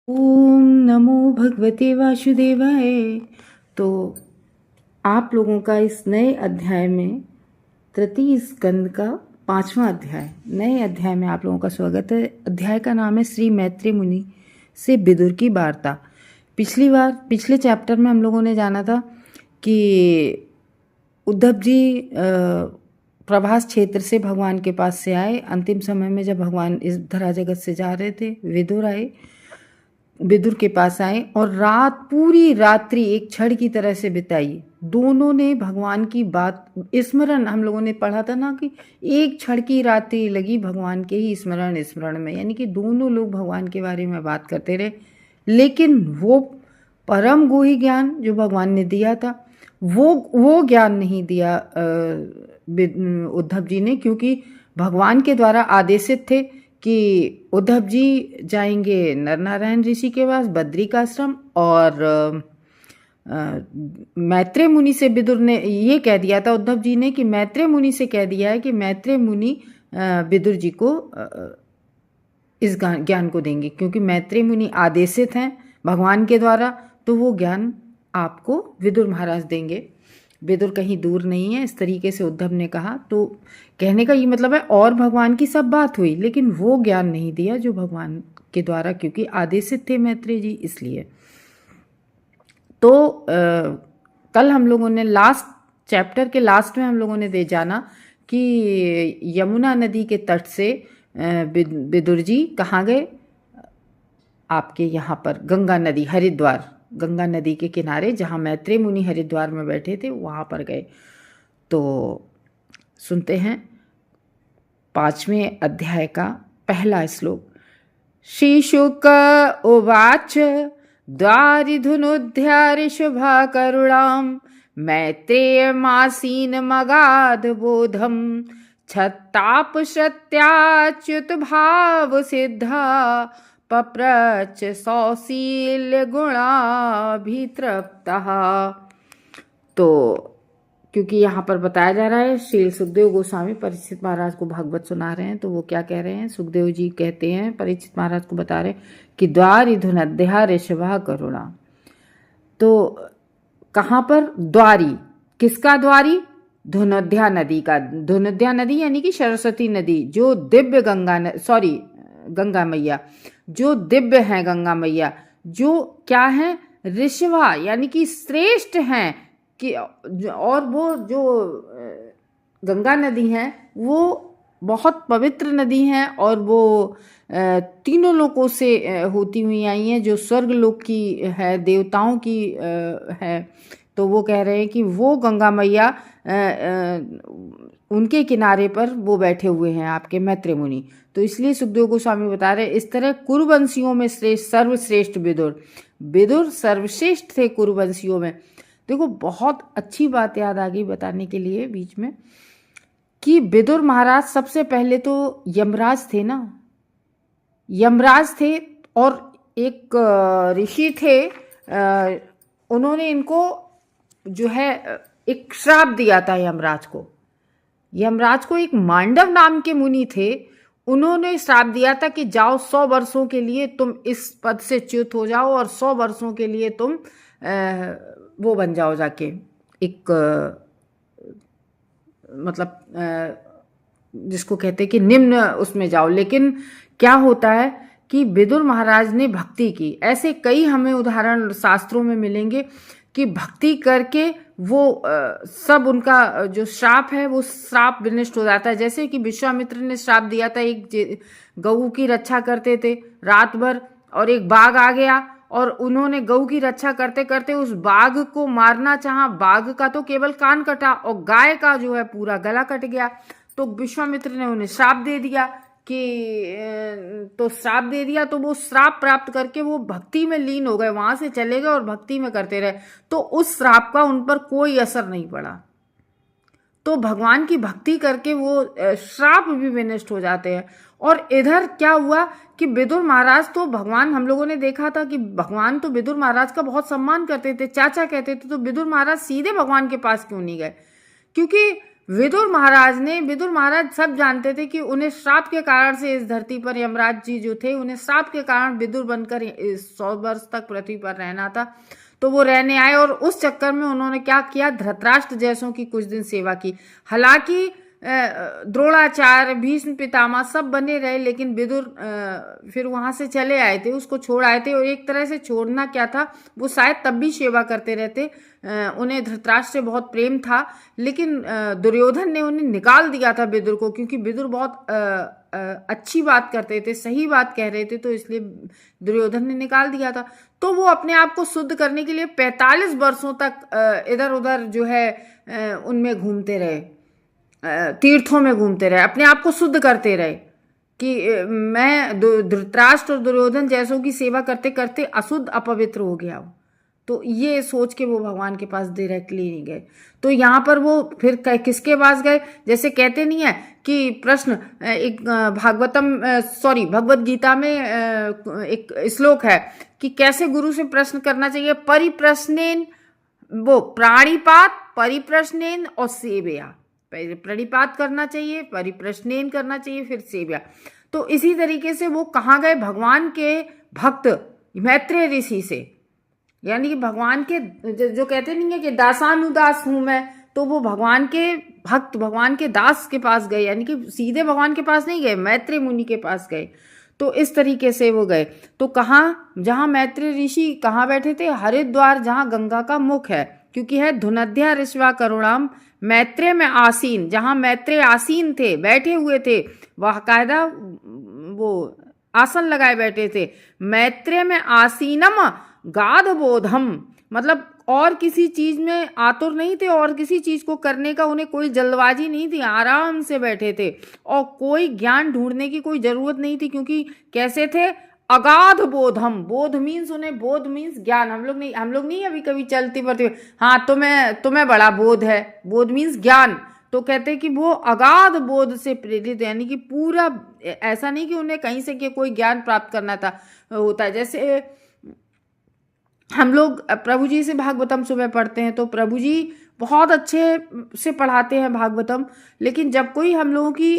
ओम नमो भगवते वासुदेवाय। तो आप लोगों का इस नए अध्याय में तृतीय स्कंद का 5वां अध्याय, नए अध्याय में आप लोगों का स्वागत है। अध्याय का नाम है श्री मैत्री मुनि से विदुर की वार्ता। पिछले चैप्टर में हम लोगों ने जाना था कि उद्धव जी प्रभास क्षेत्र से भगवान के पास से आए। अंतिम समय में जब भगवान इस धरा जगत से जा रहे थे, विदुर के पास आए और पूरी रात्रि एक छड़ की तरह से बिताई। दोनों ने भगवान की बात स्मरण, हम लोगों ने पढ़ा था ना कि एक छड़ की रात्रि लगी भगवान के ही स्मरण में, यानी कि दोनों लोग भगवान के बारे में बात करते रहे। लेकिन वो परम गुही ज्ञान जो भगवान ने दिया था वो ज्ञान नहीं दिया उद्धव जी ने, क्योंकि भगवान के द्वारा आदेशित थे कि उद्धव जी जाएंगे नर नारायण ऋषि के पास बद्रिकाश्रम, और मैत्रेय मुनि से विदुर ने ये कह दिया था उद्धव जी ने कि मैत्रेय मुनि से कह दिया है कि मैत्रेय मुनि विदुर जी को इस ज्ञान को देंगे, क्योंकि मैत्रेय मुनि आदेशित हैं भगवान के द्वारा, तो वो ज्ञान आपको विदुर महाराज देंगे। विदुर कहीं दूर नहीं है, इस तरीके से उद्धव ने कहा। तो कहने का ये मतलब है और भगवान की सब बात हुई, लेकिन वो ज्ञान नहीं दिया जो भगवान के द्वारा, क्योंकि आदेशित थे मैत्रेय जी, इसलिए। तो कल हम लोगों ने चैप्टर के लास्ट में हम लोगों ने जाना कि यमुना नदी के तट से विदुर जी कहाँ गए, आपके यहाँ पर गंगा नदी, हरिद्वार, गंगा नदी के किनारे जहाँ मैत्रेय मुनि हरिद्वार में बैठे थे वहाँ पर गए। तो सुनते हैं 5वें अध्याय का पहला श्लोक। श्री शुक उवाच द्वारिधुनुद्ध्या शुभा करुणाम मैत्रेयमासीन मगाध बोधम छत्ताप सत्याच्युत भाव सिद्धा पप्रच सौशील्य गुणाभितृप्तः। तो क्योंकि यहाँ पर बताया जा रहा है, श्री सुखदेव गोस्वामी परीक्षित महाराज को भागवत सुना रहे हैं, तो वो क्या कह रहे हैं, सुखदेव जी कहते हैं परीक्षित महाराज को बता रहे हैं कि द्वारिधुनद्ध्या ऋषभा करुणा। तो कहाँ पर द्वारी, किसका द्वारी, धुनद्ध्या नदी का। धुनद्ध्या नदी यानी कि सरस्वती नदी, जो दिव्य गंगा मैया, जो दिव्य हैं गंगा मैया, जो क्या है, ऋषभा यानी कि श्रेष्ठ हैं कि, और वो जो गंगा नदी है वो बहुत पवित्र नदी है, और वो तीनों लोकों से होती हुई आई हैं, जो स्वर्ग लोक की है, देवताओं की है। तो वो कह रहे हैं कि वो गंगा मैया उनके किनारे पर वो बैठे हुए हैं आपके मैत्रेय मुनि। तो इसलिए सुखदेव गोस्वामी बता रहे, इस तरह कुरुवंशियों में सर्वश्रेष्ठ विदुर सर्वश्रेष्ठ थे कुरुवंशियों में। देखो बहुत अच्छी बात याद आ गई बताने के लिए बीच में, कि विदुर महाराज सबसे पहले तो यमराज थे ना, यमराज थे, और एक ऋषि थे, उन्होंने इनको जो है एक श्राप दिया था यमराज को एक मांडव नाम के मुनि थे, उन्होंने श्राप दिया था कि जाओ 100 वर्षों के लिए तुम इस पद से च्युत हो जाओ, और 100 वर्षों के लिए तुम वो बन जाओ, जाके एक मतलब जिसको कहते हैं कि निम्न उसमें जाओ। लेकिन क्या होता है कि विदुर महाराज ने भक्ति की। ऐसे कई हमें उदाहरण शास्त्रों में मिलेंगे कि भक्ति करके वो सब उनका जो श्राप है वो श्राप विनष्ट हो जाता है। जैसे कि विश्वामित्र ने श्राप दिया था, एक गऊ की रक्षा करते थे रात भर, और एक बाघ आ गया और उन्होंने गऊ की रक्षा करते करते उस बाघ को मारना चाहा। बाघ का तो केवल कान कटा और गाय का जो है पूरा गला कट गया। तो विश्वामित्र ने उन्हें श्राप दे दिया तो वो श्राप प्राप्त करके वो भक्ति में लीन हो गए, वहां से चले गए और भक्ति में करते रहे। तो उस श्राप का उन पर कोई असर नहीं पड़ा। तो भगवान की भक्ति करके वो श्राप भी विनष्ट हो जाते हैं। और इधर क्या हुआ कि विदुर महाराज तो भगवान, हम लोगों ने देखा था कि भगवान तो विदुर महाराज का बहुत सम्मान करते थे, चाचा कहते थे। तो विदुर महाराज सीधे भगवान के पास क्यों नहीं गए, क्योंकि विदुर महाराज सब जानते थे कि उन्हें श्राप के कारण से इस धरती पर यमराज जी जो थे, उन्हें श्राप के कारण विदुर बनकर 100 वर्ष तक पृथ्वी पर रहना था। तो वो रहने आए और उस चक्कर में उन्होंने क्या किया, धृतराष्ट्र जैसों की कुछ दिन सेवा की। हालांकि द्रोणाचार्य, भीष्म पितामह सब बने रहे, लेकिन विदुर फिर वहां से चले आए थे, उसको छोड़ आए थे। और एक तरह से छोड़ना क्या था, वो शायद तब भी सेवा करते रहते। उन्हें धृतराष्ट्र से बहुत प्रेम था, लेकिन दुर्योधन ने उन्हें निकाल दिया था विदुर को, क्योंकि विदुर बहुत अच्छी बात करते थे, सही बात कह रहे थे, तो इसलिए दुर्योधन ने निकाल दिया था। तो वो अपने आप को शुद्ध करने के लिए 45 वर्षों तक इधर उधर जो है उनमें घूमते रहे, तीर्थों में घूमते रहे, अपने आप को शुद्ध करते रहे कि मैं धृतराष्ट्र और दुर्योधन जैसों की सेवा करते करते अशुद्ध अपवित्र हो गया हूं। तो ये सोच के वो भगवान के पास डायरेक्टली नहीं गए। तो यहाँ पर वो फिर किसके पास गए, जैसे कहते नहीं है कि प्रश्न, एक भगवत गीता में एक श्लोक है कि कैसे गुरु से प्रश्न करना चाहिए, परिप्रश्नेन, वो प्राणिपात, परिप्रश्नेन और सेवया। प्रणिपात करना चाहिए, परिप्रश्नेन करना चाहिए, फिर सेव्या। तो इसी तरीके से वो कहाँ गए, भगवान के भक्त मैत्रेय ऋषि से, यानी कि भगवान के जो कहते नहीं है कि दासानुदास हूं मैं, तो वो भगवान के भक्त, भगवान के दास के पास गए, यानी कि सीधे भगवान के पास नहीं गए, मैत्रेय मुनि के पास गए। तो इस तरीके से वो गए। तो कहाँ, जहाँ मैत्रेय ऋषि कहाँ बैठे थे, हरिद्वार, जहाँ गंगा का मुख है, क्योंकि है धुनध्या ऋष्वा करुणाम मैत्रेय में आसीन, जहां मैत्रेय आसीन थे, बैठे हुए थे, बाकायदा वो आसन लगाए बैठे थे। मैत्रेय में आसीनम गाध बोधम, मतलब और किसी चीज में आतुर नहीं थे, और किसी चीज को करने का उन्हें कोई जल्दबाजी नहीं थी, आराम से बैठे थे, और कोई ज्ञान ढूंढने की कोई जरूरत नहीं थी, क्योंकि कैसे थे, अगाध बोधम, बोध मीन्स उन्हें, बोध मीन्स ज्ञान। हम लोग नहीं अभी कभी चलती बढ़ती, हाँ तुम्हें बड़ा बोध है, बोध मीन्स ज्ञान। तो कहते हैं कि वो अगाध बोध से प्रेरित, यानी कि पूरा, ऐसा नहीं कि उन्हें कहीं से कि कोई ज्ञान प्राप्त करना था होता है। जैसे हम लोग प्रभु जी से भागवतम सुबह पढ़ते हैं, तो प्रभु जी बहुत अच्छे से पढ़ाते हैं भागवतम, लेकिन जब कोई हम लोगों की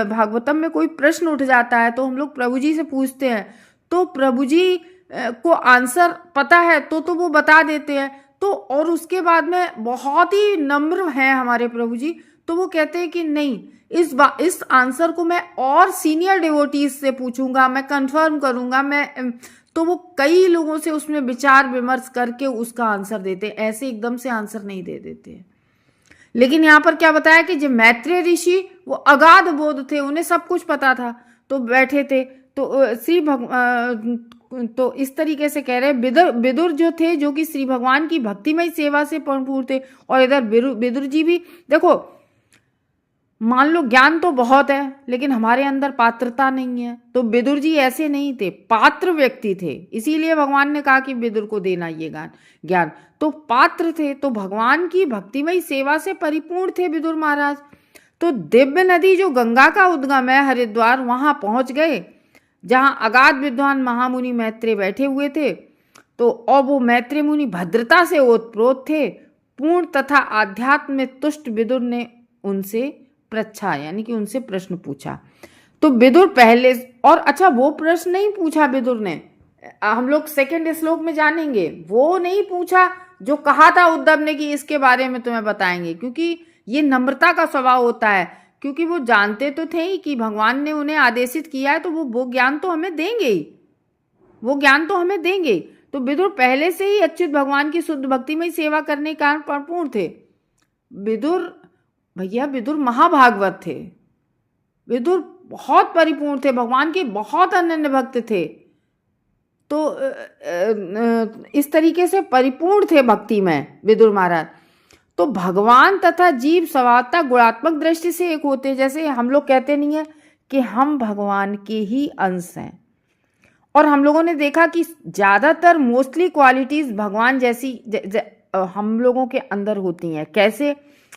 भागवतम में कोई प्रश्न उठ जाता है, तो हम लोग प्रभु जी से पूछते हैं, तो प्रभु जी को आंसर पता है तो वो बता देते हैं। तो और उसके बाद में बहुत ही नम्र हैं हमारे प्रभु जी, तो वो कहते हैं कि नहीं, इस आंसर को मैं और सीनियर डिवोटीज से पूछूंगा, मैं कंफर्म करूंगा, मैं तो वो कई लोगों से उसमें विचार विमर्श करके उसका आंसर देते हैं, ऐसे एकदम से आंसर नहीं दे देते हैं। लेकिन यहाँ पर क्या बताया कि जो मैत्रेय ऋषि वो अगाध बोध थे, उन्हें सब कुछ पता था, तो बैठे थे। तो इस तरीके से कह रहे विदुर जो थे, जो कि श्री भगवान की भक्तिमय सेवा से भरपूर थे। और इधर विदुर जी भी देखो, मान लो ज्ञान तो बहुत है, लेकिन हमारे अंदर पात्रता नहीं है, तो विदुर जी ऐसे नहीं थे, पात्र व्यक्ति थे, इसीलिए भगवान ने कहा कि विदुर को देना ये ज्ञान। तो पात्र थे, तो भगवान की भक्तिमय सेवा से परिपूर्ण थे विदुर महाराज। तो दिव्य नदी जो गंगा का उद्गम है हरिद्वार, वहां पहुंच गए, जहां अगाध विद्वान महामुनि मैत्रेय बैठे हुए थे। तो और वो मैत्रेय मुनि भद्रता से ओतप्रोत थे, पूर्ण तथा आध्यात्म में तुष्ट विदुर ने उनसे पृच्छा, यानी कि उनसे प्रश्न पूछा। तो विदुर पहले, और अच्छा वो प्रश्न नहीं पूछा विदुर ने, हम लोग सेकंड श्लोक में जानेंगे, वो नहीं पूछा जो कहा था उद्धव ने कि इसके बारे में तुम्हें बताएंगे, क्योंकि ये नम्रता का स्वभाव होता है, क्योंकि वो जानते तो थे ही कि भगवान ने उन्हें आदेशित किया है, तो वो ज्ञान तो हमें देंगे ही, वो ज्ञान तो हमें देंगे। तो विदुर पहले से ही अच्युत भगवान की शुद्ध भक्तिमय सेवा करने के कारण परिपूर्ण थे। विदुर महाभागवत थे, विदुर बहुत परिपूर्ण थे, भगवान के बहुत अनन्य भक्त थे। तो इस तरीके से परिपूर्ण थे भक्ति में विदुर महाराज। तो भगवान तथा जीव स्वभावतः गुणात्मक दृष्टि से एक होते, जैसे हम लोग कहते नहीं है कि हम भगवान के ही अंश हैं, और हम लोगों ने देखा कि ज्यादातर मोस्टली क्वालिटीज भगवान जैसी हम लोगों के अंदर होती हैं। कैसे,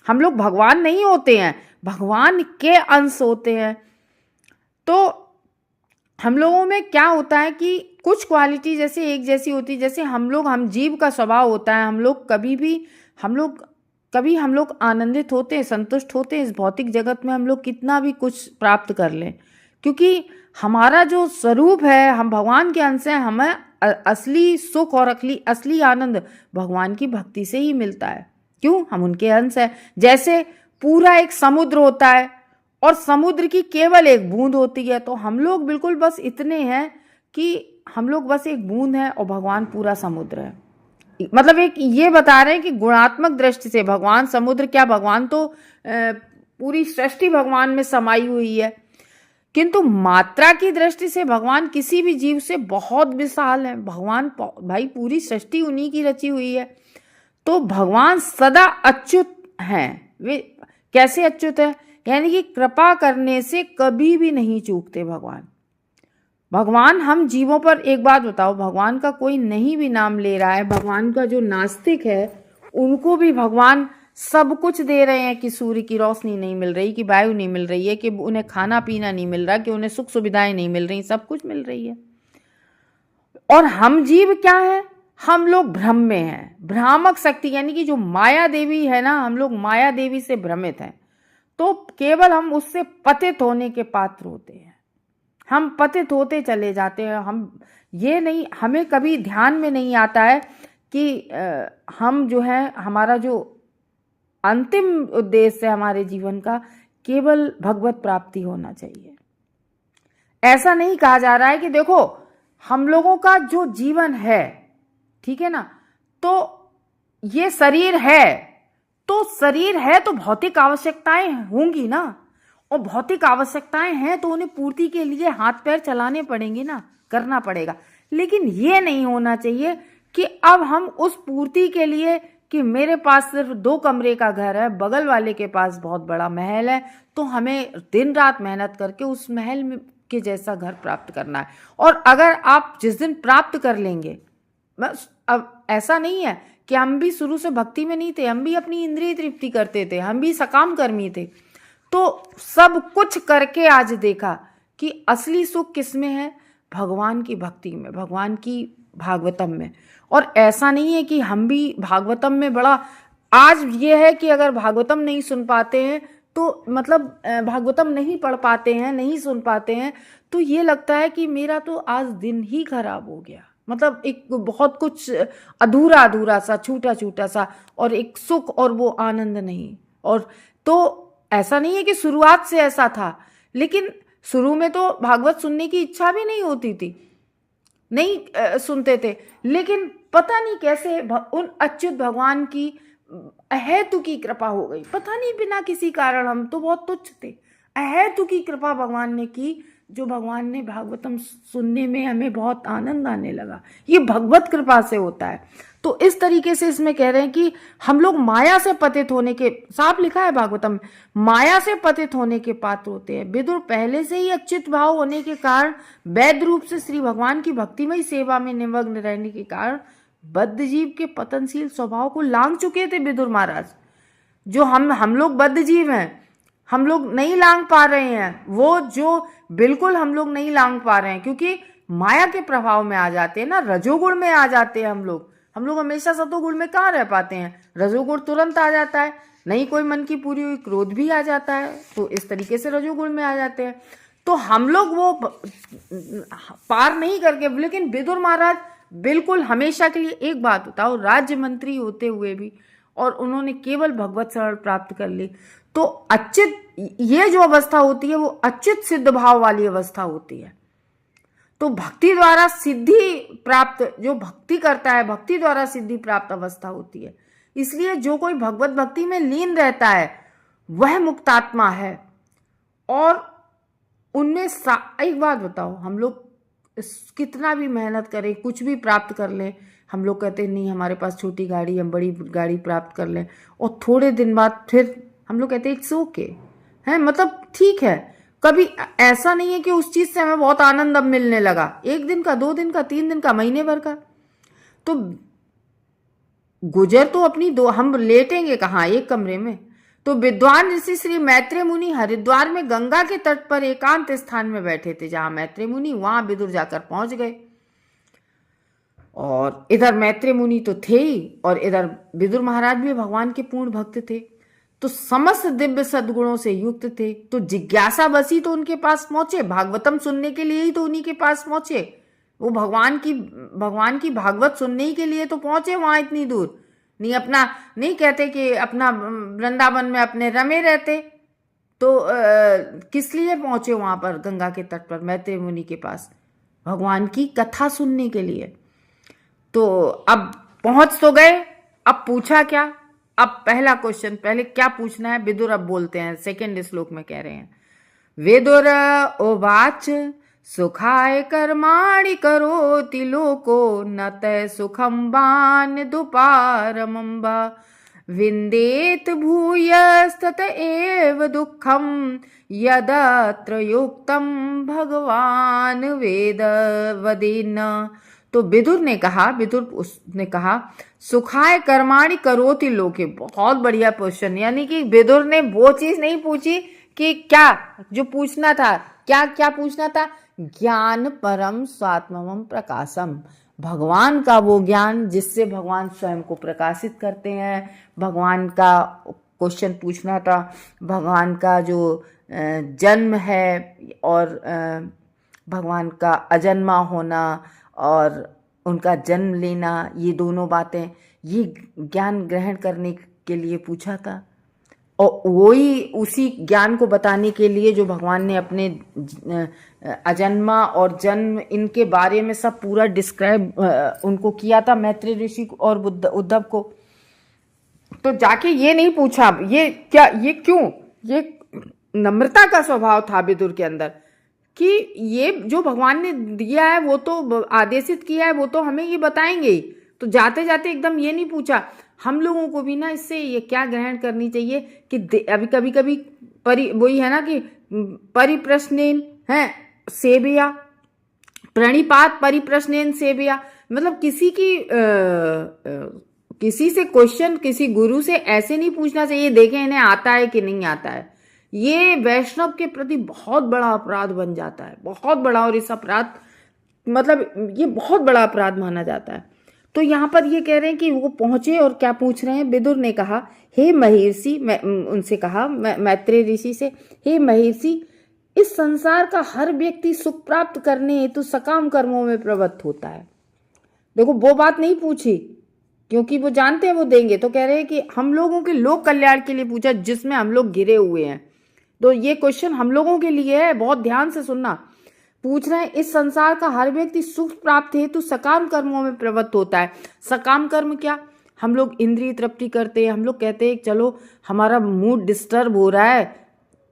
हम लोग भगवान नहीं होते हैं, भगवान के अंश होते हैं। तो हम लोगों में क्या होता है कि कुछ क्वालिटी जैसे एक जैसी होती है, जैसे हम जीव का स्वभाव होता है, हम लोग कभी भी, हम लोग कभी हम लोग आनंदित होते हैं, संतुष्ट होते हैं इस भौतिक जगत में हम लोग कितना भी कुछ प्राप्त कर लें, क्योंकि हमारा जो स्वरूप है, हम भगवान के अंश हैं, हमें असली सुख और असली आनंद भगवान की भक्ति से ही मिलता है। क्यों? हम उनके अंश हैं। जैसे पूरा एक समुद्र होता है और समुद्र की केवल एक बूंद होती है, तो हम लोग बिल्कुल बस इतने हैं कि हम लोग बस एक बूंद हैं और भगवान पूरा समुद्र है। मतलब एक ये बता रहे हैं कि गुणात्मक दृष्टि से भगवान समुद्र क्या, भगवान तो पूरी सृष्टि भगवान में समाई हुई है, किंतु मात्रा की दृष्टि से भगवान किसी भी जीव से बहुत विशाल है। भगवान भाई पूरी सृष्टि उन्हीं की रची हुई है। तो भगवान सदा अच्युत हैं। वे कैसे अच्युत है? यानी कि कृपा करने से कभी भी नहीं चूकते भगवान हम जीवों पर, एक बात बताओ, भगवान का कोई नहीं भी नाम ले रहा है, भगवान का जो नास्तिक है उनको भी भगवान सब कुछ दे रहे हैं कि सूर्य की रोशनी नहीं मिल रही, कि वायु नहीं मिल रही है, कि उन्हें खाना पीना नहीं मिल रहा, कि उन्हें सुख सुविधाएं नहीं मिल रही, सब कुछ मिल रही है। और हम जीव क्या है? हम लोग भ्रम में हैं। भ्रामक शक्ति यानी कि जो माया देवी है ना, हम लोग माया देवी से भ्रमित हैं। तो केवल हम उससे पतित होने के पात्र होते हैं। हम पतित होते चले जाते हैं। हमें कभी ध्यान में नहीं आता है कि हम जो है, हमारा जो अंतिम उद्देश्य है हमारे जीवन का, केवल भगवत प्राप्ति होना चाहिए। ऐसा नहीं कहा जा रहा है कि देखो हम लोगों का जो जीवन है, ठीक है ना, तो ये शरीर है, तो शरीर है तो भौतिक आवश्यकताएं होंगी ना, और भौतिक आवश्यकताएं हैं तो उन्हें पूर्ति के लिए हाथ पैर चलाने पड़ेंगे ना, करना पड़ेगा। लेकिन ये नहीं होना चाहिए कि अब हम उस पूर्ति के लिए, कि मेरे पास सिर्फ 2 कमरे का घर है, बगल वाले के पास बहुत बड़ा महल है, तो हमें दिन रात मेहनत करके उस महल में के जैसा घर प्राप्त करना है। और अगर आप जिस दिन प्राप्त कर लेंगे, बस अब ऐसा नहीं है कि हम भी शुरू से भक्ति में नहीं थे, हम भी अपनी इंद्रिय तृप्ति करते थे, हम भी सकाम कर्मी थे, तो सब कुछ करके आज देखा कि असली सुख किसमें है? भगवान की भक्ति में, भगवान की भागवतम में। और ऐसा नहीं है कि हम भी भागवतम में बड़ा, आज ये है कि अगर भागवतम नहीं सुन पाते हैं तो मतलब भागवतम नहीं पढ़ पाते हैं, नहीं सुन पाते हैं, तो ये लगता है कि मेरा तो आज दिन ही खराब हो गया। मतलब एक बहुत कुछ अधूरा अधूरा सा, छूटा छूटा सा, और एक सुख और वो आनंद नहीं। और तो ऐसा नहीं है कि शुरुआत से ऐसा था, लेकिन शुरू में तो भागवत सुनने की इच्छा भी नहीं होती थी, नहीं सुनते थे, लेकिन पता नहीं कैसे उन अच्युत भगवान की अहेतु की कृपा हो गई। पता नहीं, बिना किसी कारण, हम तो बहुत तुच्छ थे, अहेतु की कृपा भगवान ने की, जो भगवान ने भागवतम सुनने में हमें बहुत आनंद आने लगा। ये भगवत कृपा से होता है। तो इस तरीके से इसमें कह रहे हैं कि हम लोग माया से पतित होने के, साफ लिखा है भागवतम, माया से पतित होने के पात्र होते हैं। विदुर पहले से ही अच्युत भाव होने के कारण, वैध रूप से श्री भगवान की भक्तिमय सेवा में निमग्न रहने के कारण बद्ध जीव के पतनशील स्वभाव को लांघ चुके थे विदुर महाराज। जो हम लोग बद्ध जीव हैं, हम लोग नहीं लांघ पा रहे हैं, वो जो बिल्कुल हम लोग नहीं लांघ पा रहे हैं, क्योंकि माया के प्रभाव में आ जाते हैं ना, रजोगुण में आ जाते हैं हम लोग हमेशा सतोगुण में कहाँ रह पाते हैं। रजोगुण तुरंत आ जाता है, नहीं कोई मन की पूरी हुई, क्रोध भी आ जाता है, तो इस तरीके से रजोगुण में आ जाते हैं। तो हम लोग वो पार नहीं करके, लेकिन विदुर महाराज बिल्कुल हमेशा के लिए, एक बात बताओ, राज्य मंत्री होते हुए भी, और उन्होंने केवल भगवत शरण प्राप्त कर ली। तो अच्युत, ये जो अवस्था होती है वो अच्युत सिद्ध भाव वाली अवस्था होती है। तो भक्ति द्वारा सिद्धि प्राप्त, जो भक्ति करता है, भक्ति द्वारा सिद्धि प्राप्त अवस्था होती है। इसलिए जो कोई भगवत भक्ति में लीन रहता है वह मुक्तात्मा है। और उनमें एक बात बताओ, हम लोग कितना भी मेहनत करें, कुछ भी प्राप्त कर लें, हम लोग कहते हैं नहीं हमारे पास छोटी गाड़ी, हम बड़ी गाड़ी प्राप्त कर लें, और थोड़े दिन बाद फिर हम लोग कहते हैं इट्स ओके है, मतलब ठीक है। कभी ऐसा नहीं है कि उस चीज से हमें बहुत आनंद अब मिलने लगा, 1 दिन का, 2 दिन का, 3 दिन का, महीने भर का, तो गुजर तो अपनी दो, हम लेटेंगे कहाँ, एक कमरे में। तो विद्वान ऋषि श्री मैत्रेय मुनि हरिद्वार में गंगा के तट पर एकांत स्थान में बैठे थे। जहां मैत्रेय मुनि, वहां विदुर जाकर पहुंच गए। और इधर मैत्रेय मुनि तो थे ही, और इधर विदुर महाराज भी भगवान के पूर्ण भक्त थे, तो समस्त दिव्य सद्गुणों से युक्त थे। तो जिज्ञासा बसी तो उनके पास पहुंचे, भागवतम सुनने के लिए ही तो उन्हीं के पास पहुंचे। वो भगवान की भागवत सुनने ही के लिए तो पहुंचे वहां इतनी दूर। नहीं अपना नहीं कहते कि अपना वृंदावन में अपने रमे रहते, तो किस लिए पहुंचे वहां पर गंगा के तट पर मैत्रेय मुनि के पास? भगवान की कथा सुनने के लिए। तो अब पहुंच तो गए, अब पूछा क्या? अब पहला क्वेश्चन, पहले क्या पूछना है? विदुर अब बोलते हैं, सेकंड श्लोक में कह रहे हैं, विदुर उवाच सुखाय कर्माणि करोति लोको न तय सुखम वान दुपारमंबा विंदेत भूयस्तत एव दुःखम यदत्र युक्तम भगवान वेद वदेन। तो विदुर ने कहा सुखाय कर्माणि करोति लोके। बहुत बढ़िया क्वेश्चन, यानी कि विदुर ने वो चीज नहीं पूछी कि क्या जो पूछना था, क्या पूछना था? ज्ञान परम स्वात्मम प्रकाशम, भगवान का वो ज्ञान जिससे भगवान स्वयं को प्रकाशित करते हैं। भगवान का क्वेश्चन पूछना था, भगवान का जो जन्म है और भगवान का अजन्मा होना और उनका जन्म लेना, ये दोनों बातें, ये ज्ञान ग्रहण करने के लिए पूछा था। और वही उसी ज्ञान को बताने के लिए जो भगवान ने अपने अजन्मा और जन्म इनके बारे में सब पूरा डिस्क्राइब उनको किया था, मैत्रेय ऋषि और उद्धव को। तो जाके ये नहीं पूछा ये क्या, ये क्यों, ये नम्रता का स्वभाव था विदुर के अंदर कि ये जो भगवान ने दिया है, वो तो आदेशित किया है, वो तो हमें ये बताएंगे। तो जाते जाते एकदम ये नहीं पूछा। हम लोगों को भी ना इससे ये क्या ग्रहण करनी चाहिए कि अभी कभी वही है ना कि परिप्रश्नेन है सेविया, प्रणिपात परिप्रश्नेन सेविया, मतलब किसी से क्वेश्चन, किसी गुरु से ऐसे नहीं पूछना चाहिए देखें इन्हें आता है कि नहीं आता है। ये वैष्णव के प्रति बहुत बड़ा अपराध बन जाता है, बहुत बड़ा। और इस अपराध मतलब ये बहुत बड़ा अपराध माना जाता है। तो यहाँ पर ये कह रहे हैं कि वो पहुंचे और क्या पूछ रहे हैं? विदुर ने कहा, हे महर्षि, उनसे कहा मैत्रेय ऋषि से, हे महर्षि, इस संसार का हर व्यक्ति सुख प्राप्त करने हेतु सकाम कर्मों में प्रवृत्त होता है। देखो वो बात नहीं पूछी क्योंकि वो जानते हैं वो देंगे। तो कह रहे हैं कि हम लोगों के लोक कल्याण के लिए पूछा जिसमें हम लोग घिरे हुए हैं। तो ये क्वेश्चन हम लोगों के लिए है, बहुत ध्यान से सुनना। पूछ रहे हैं इस संसार का हर व्यक्ति सुख प्राप्त हेतु सकाम कर्मों में प्रवृत्त होता है। सकाम कर्म क्या? हम लोग इंद्रिय तृप्ति करते हैं, हम लोग कहते हैं चलो हमारा मूड डिस्टर्ब हो रहा है,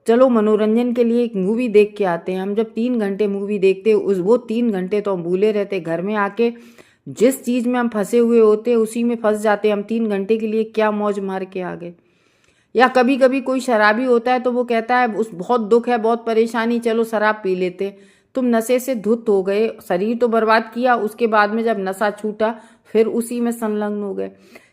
चलो मनोरंजन के लिए एक मूवी देख के आते हैं। हम जब 3 घंटे मूवी देखते हैं, वो 3 घंटे तो हम भूले रहते, घर में आके जिस चीज में हम फंसे हुए होते हैं उसी में फंस जाते हैं। हम 3 घंटे के लिए क्या मौज मार के आ गए। या कभी कभी कोई शराबी होता है तो वो कहता है उस बहुत दुख है, बहुत परेशानी, चलो शराब पी लेते। तुम नशे से धुत हो गए, शरीर तो बर्बाद किया, उसके बाद में जब नशा छूटा फिर उसी में संलग्न हो गए।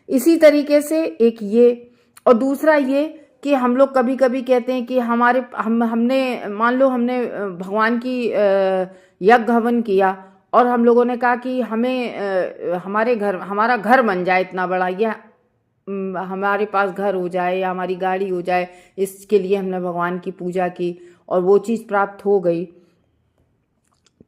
इसी तरीके से एक ये, और दूसरा ये कि हम लोग कभी कभी कहते हैं कि हमने मान लो हमने भगवान की यज्ञ हवन किया और हम लोगों ने कहा कि हमें हमारा घर बन जाए इतना बड़ा, या हमारे पास घर हो जाए या हमारी गाड़ी हो जाए, इसके लिए हमने भगवान की पूजा की और वो चीज़ प्राप्त हो गई।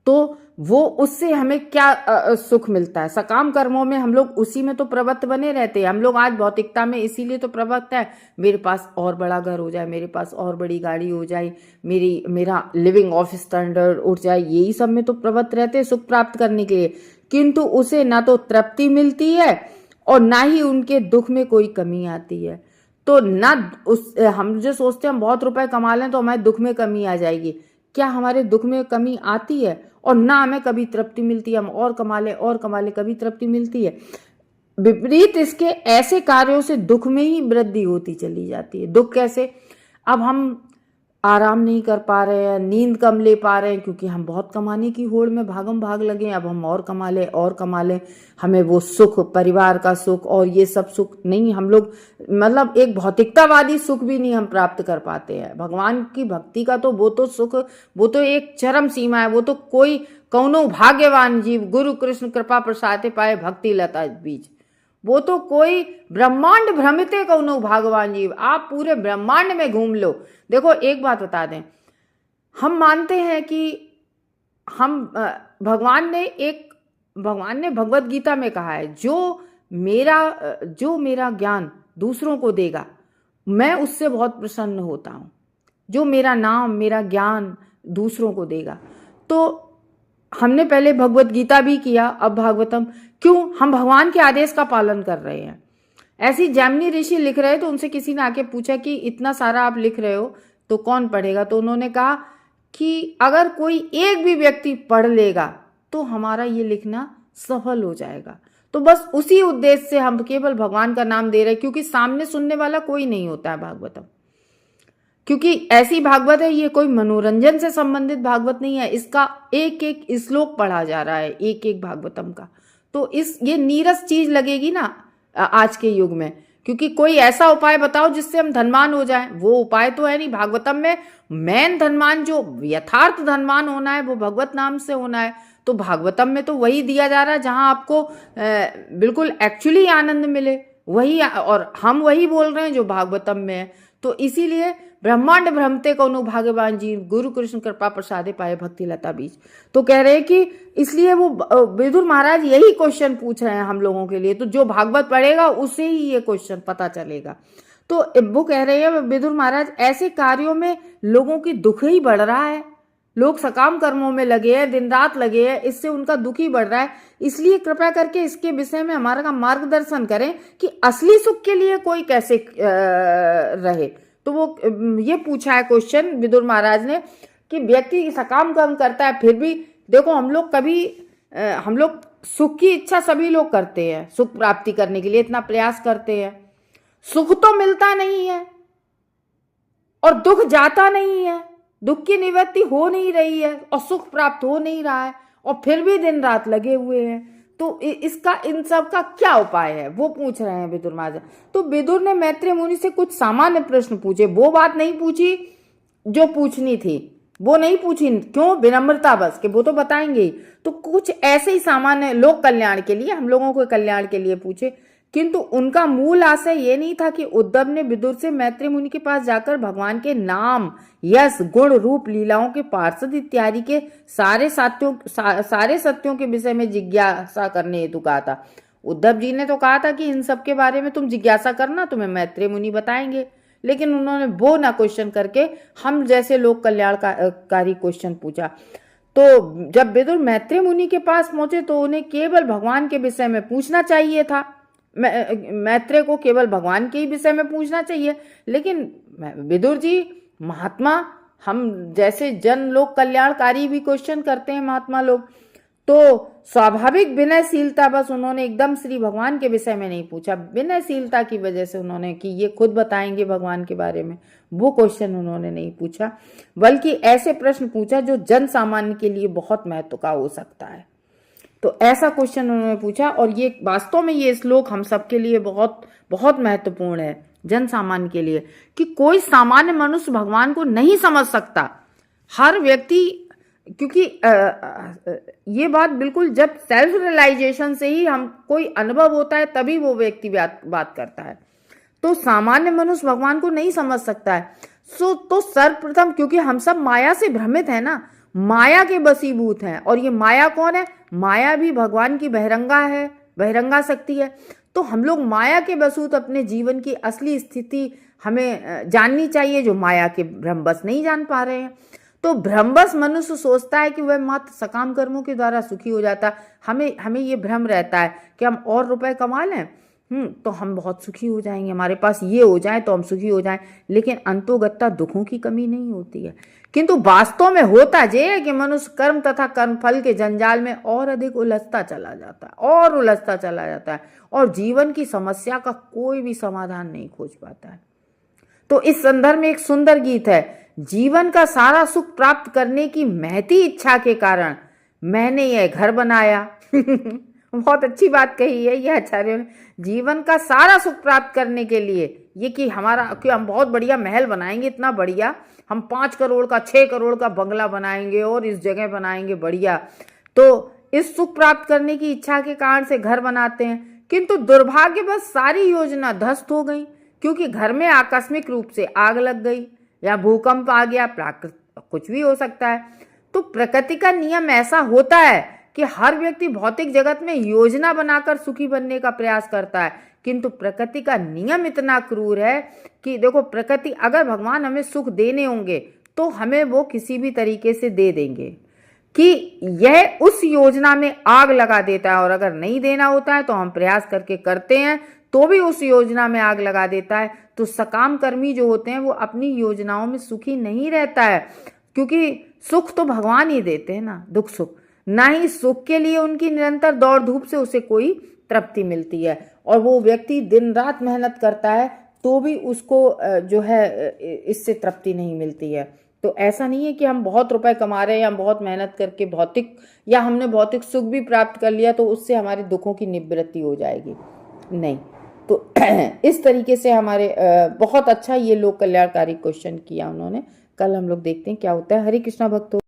तो वो उससे हमें क्या सुख मिलता है? सकाम कर्मों में हम लोग उसी में तो प्रवृत्त बने रहते हैं। हम लोग आज भौतिकता में इसीलिए तो प्रवृत्त है, मेरे पास और बड़ा घर हो जाए, मेरे पास और बड़ी गाड़ी हो जाए, मेरा लिविंग ऑफिस स्टैंडर्ड उठ जाए, यही सब में तो प्रवृत्त रहते हैं सुख प्राप्त करने के लिए। किंतु उसे ना तो तृप्ति मिलती है और ना ही उनके दुख में कोई कमी आती है। तो ना हम जो सोचते हैं हम बहुत रुपए कमा लें तो हमारे दुख में कमी आ जाएगी, क्या हमारे दुख में कमी आती है? और ना हमें कभी तृप्ति मिलती है, हम और कमा ले कभी तृप्ति मिलती है। विपरीत इसके ऐसे कार्यों से दुख में ही वृद्धि होती चली जाती है। दुख कैसे? अब हम आराम नहीं कर पा रहे हैं, नींद कम ले पा रहे हैं क्योंकि हम बहुत कमाने की होड़ में भागम भाग लगे हैं। अब हम और कमा ले, हमें वो सुख, परिवार का सुख और ये सब सुख नहीं, हम लोग मतलब एक भौतिकतावादी सुख भी नहीं हम प्राप्त कर पाते हैं। भगवान की भक्ति का तो वो तो सुख, वो तो एक चरम सीमा है, वो तो कौनो भाग्यवान जीव गुरु कृष्ण कृपा प्रसादे पाए भक्ति लता बीज। वो तो कोई ब्रह्मांड भ्रमिते कौनो भाग्यवान जीव। आप पूरे ब्रह्मांड में घूम लो। देखो एक बात बता दें, हम मानते हैं कि हम भगवान ने भगवत गीता में कहा है, जो मेरा ज्ञान दूसरों को देगा मैं उससे बहुत प्रसन्न होता हूँ। जो मेरा नाम मेरा ज्ञान दूसरों को देगा। तो हमने पहले भगवत गीता भी किया, अब भागवतम। क्यों? हम भगवान के आदेश का पालन कर रहे हैं। ऐसी जैमिनी ऋषि लिख रहे तो उनसे किसी ने आके पूछा कि इतना सारा आप लिख रहे हो तो कौन पढ़ेगा? तो उन्होंने कहा कि अगर कोई एक भी व्यक्ति पढ़ लेगा तो हमारा ये लिखना सफल हो जाएगा। तो बस उसी उद्देश्य से हम केवल भगवान का नाम दे रहे हैं, क्योंकि सामने सुनने वाला कोई नहीं होता है भागवतम। क्योंकि ऐसी भागवत है, ये कोई मनोरंजन से संबंधित भागवत नहीं है। इसका एक एक श्लोक पढ़ा जा रहा है एक एक भागवतम का। तो ये नीरस चीज लगेगी ना आज के युग में। क्योंकि कोई ऐसा उपाय बताओ जिससे हम धनवान हो जाएं, वो उपाय तो है नहीं। भागवतम में मेन धनवान, जो यथार्थ धनवान होना है, वो भगवत नाम से होना है। तो भागवतम में तो वही दिया जा रहा है जहां आपको बिल्कुल एक्चुअली आनंद मिले, वही। और हम वही बोल रहे हैं जो भागवतम में है। तो इसीलिए ब्रह्मांड भ्रमते कौनो भाग्यवान जीव गुरु कृष्ण कृपा प्रसादे पाए भक्ति लता बीज। तो कह रहे हैं कि इसलिए वो विदुर महाराज यही क्वेश्चन पूछ रहे हैं हम लोगों के लिए। तो जो भागवत पढ़ेगा उसे ही ये क्वेश्चन पता चलेगा। तो वो कह रहे हैं विदुर महाराज, ऐसे कार्यों में लोगों की दुख ही बढ़ रहा है। लोग सकाम कर्मों में लगे हैं, दिन रात लगे हैं, इससे उनका दुख ही बढ़ रहा है। इसलिए कृपया करके इसके विषय में हमारा मार्गदर्शन करें कि असली सुख के लिए कोई कैसे रहे। तो वो ये पूछा है क्वेश्चन विदुर महाराज ने कि व्यक्ति सकाम कर्म करता है, फिर भी देखो हम लोग सुख की इच्छा सभी लोग करते हैं, सुख प्राप्ति करने के लिए इतना प्रयास करते हैं। सुख तो मिलता नहीं है और दुख जाता नहीं है, दुख की निवृत्ति हो नहीं रही है और सुख प्राप्त हो नहीं रहा है, और फिर भी दिन रात लगे हुए हैं। तो इसका इन सब का क्या उपाय है, वो पूछ रहे हैं विदुर महाराज। तो विदुर ने मैत्रेय मुनि से कुछ सामान्य प्रश्न पूछे। वो बात नहीं पूछी जो पूछनी थी, वो नहीं पूछी। क्यों? विनम्रता बस, कि वो तो बताएंगे ही। तो कुछ ऐसे ही सामान्य लोक कल्याण के लिए, हम लोगों के कल्याण के लिए पूछे। किंतु उनका मूल आशय ये नहीं था कि उद्धव ने विदुर से मैत्रेय मुनि के पास जाकर भगवान के नाम, यश, गुण, रूप, लीलाओं के पार्षद इत्यादि के सारे सत्यों के विषय में जिज्ञासा करने हेतु कहा था। उद्धव जी ने तो कहा था कि इन सब के बारे में तुम जिज्ञासा करना, तुम्हें मैत्रेय मुनि बताएंगे। लेकिन उन्होंने वो ना क्वेश्चन करके हम जैसे लोक कल्याणकारी क्वेश्चन पूछा। तो जब विदुर मैत्रेय मुनि के पास पहुंचे तो उन्हें केवल भगवान के विषय में पूछना चाहिए था। मैत्रेय को केवल भगवान के ही विषय में पूछना चाहिए। लेकिन विदुर जी महात्मा, हम जैसे जन लोक कल्याणकारी भी क्वेश्चन करते हैं महात्मा लोग, तो स्वाभाविक विनयशीलता, बस उन्होंने एकदम श्री भगवान के विषय में नहीं पूछा। विनयशीलता की वजह से उन्होंने कि ये खुद बताएंगे भगवान के बारे में, वो क्वेश्चन उन्होंने नहीं पूछा, बल्कि ऐसे प्रश्न पूछा जो जन सामान्य के लिए बहुत महत्व का हो सकता है। तो ऐसा क्वेश्चन उन्होंने पूछा। और ये वास्तव में ये श्लोक हम सबके लिए बहुत बहुत महत्वपूर्ण है, जन सामान्य के लिए, कि कोई सामान्य मनुष्य भगवान को नहीं समझ सकता। हर व्यक्ति, क्योंकि ये बात बिल्कुल जब सेल्फ रियलाइजेशन से ही हम कोई अनुभव होता है तभी वो व्यक्ति बात करता है। तो सामान्य मनुष्य भगवान को नहीं समझ सकता है। तो सर्वप्रथम, क्योंकि हम सब माया से भ्रमित है ना, माया के बसीभूत हैं। और ये माया कौन है? माया भी भगवान की बहिरंगा है, बहिरंगा शक्ति है। तो हम लोग माया के बसूत अपने जीवन की असली स्थिति हमें जाननी चाहिए, जो माया के भ्रमवश नहीं जान पा रहे हैं। तो भ्रमवश मनुष्य सोचता है कि वह मात्र सकाम कर्मों के द्वारा सुखी हो जाता है। हमें ये भ्रम रहता है कि हम और रुपए कमा लें तो हम बहुत सुखी हो जाएंगे, हमारे पास ये हो जाए तो हम सुखी हो जाएं। लेकिन अंतोगत्ता दुखों की कमी नहीं होती है। किंतु वास्तव में होता ये है कि मनुष्य कर्म तथा कर्मफल के जंजाल में और अधिक उलझता चला जाता है और जीवन की समस्या का कोई भी समाधान नहीं खोज पाता है। तो इस संदर्भ में एक सुंदर गीत है, जीवन का सारा सुख प्राप्त करने की महती इच्छा के कारण मैंने यह घर बनाया। बहुत अच्छी बात कही है ये आचार्यों ने। जीवन का सारा सुख प्राप्त करने के लिए ये कि हम बहुत बढ़िया महल बनाएंगे, इतना बढ़िया, हम 5 करोड़ का 6 करोड़ का बंगला बनाएंगे और इस जगह बनाएंगे बढ़िया, तो इस सुख प्राप्त करने की इच्छा के कारण से घर बनाते हैं, किंतु दुर्भाग्यवश सारी योजना ध्वस्त हो गई, क्योंकि घर में आकस्मिक रूप से आग लग गई या भूकंप आ गया, प्राकृतिक कुछ भी हो सकता है। तो प्रकृति का नियम ऐसा होता है कि हर व्यक्ति भौतिक जगत में योजना बनाकर सुखी बनने का प्रयास करता है, किंतु प्रकृति का नियम इतना क्रूर है कि देखो, प्रकृति अगर भगवान हमें सुख देने होंगे तो हमें वो किसी भी तरीके से दे देंगे, कि यह उस योजना में आग लगा देता है, और अगर नहीं देना होता है तो हम प्रयास करके करते हैं तो भी उस योजना में आग लगा देता है। तो सकाम कर्मी जो होते हैं वो अपनी योजनाओं में सुखी नहीं रहता है, क्योंकि सुख तो भगवान ही देते हैं ना, दुख सुख, ना ही सुख के लिए उनकी निरंतर दौड़ धूप से उसे कोई तृप्ति मिलती है। और वो व्यक्ति दिन रात मेहनत करता है तो भी उसको जो है इससे तृप्ति नहीं मिलती है। तो ऐसा नहीं है कि हम बहुत रुपए कमा रहे हैं, हम बहुत मेहनत करके भौतिक या हमने भौतिक सुख भी प्राप्त कर लिया तो उससे हमारे दुखों की निवृत्ति हो जाएगी, नहीं। तो इस तरीके से हमारे बहुत अच्छा ये लोक कल्याणकारी क्वेश्चन किया उन्होंने। कल हम लोग देखते हैं क्या होता है। हरे कृष्णा भक्तों।